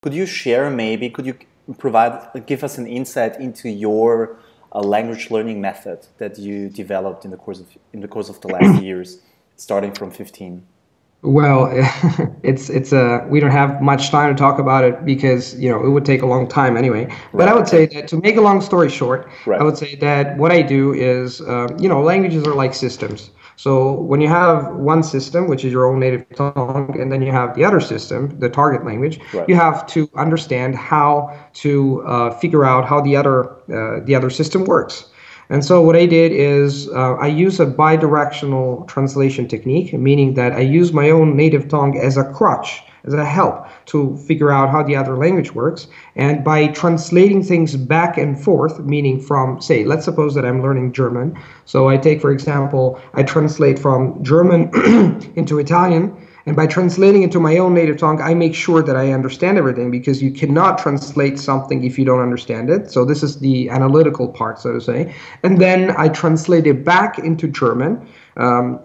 Could you share maybe, could you give us an insight into your language learning method that you developed in the course of the last years, starting from 15? Well, we don't have much time to talk about it because it would take a long time anyway. But Right, I would say okay. that to make a long story short, I Right. would say that what I do is languages are like systems. So when you have one system, which is your own native tongue, and then you have the other system, the target language, Right. you have to understand how to figure out how the other system works. And so what I did is I use a bidirectional translation technique, meaning that I use my own native tongue as a crutch, as a help to figure out how the other language works. And by translating things back and forth, meaning from, say, let's suppose that I'm learning German. So I take, for example, I translate from German into Italian. And by translating into my own native tongue, I make sure that I understand everything because you cannot translate something if you don't understand it. So this is the analytical part, so to say. And then I translate it back into German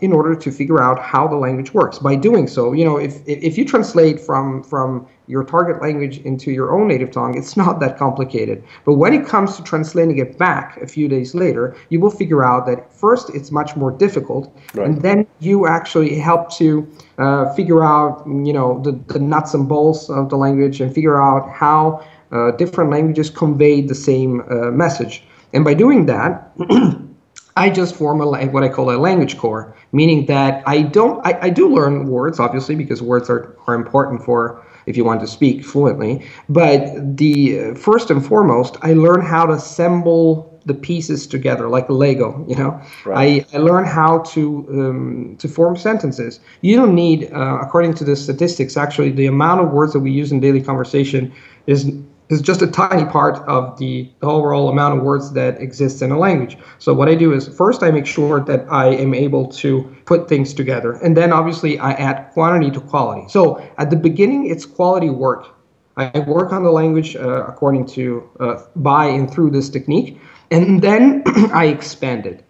in order to figure out how the language works. By doing so, if you translate from your target language into your own native tongue, it's not that complicated. But when it comes to translating it back a few days later, you will figure out that first it's much more difficult, Right. and then you actually help to figure out, the nuts and bolts of the language and figure out how different languages convey the same message. And by doing that, I just form what I call a language core, meaning that I do learn words, obviously, because words are important for if you want to speak fluently. But the first and foremost, I learn how to assemble the pieces together like Lego. Right. I learn how to form sentences. You don't need, according to the statistics, actually, the amount of words that we use in daily conversation is just a tiny part of the overall amount of words that exists in a language. So what I do is first I make sure that I am able to put things together. And then obviously I add quantity to quality. So at the beginning, it's quality work. I work on the language according to by and through this technique. And then I expand it.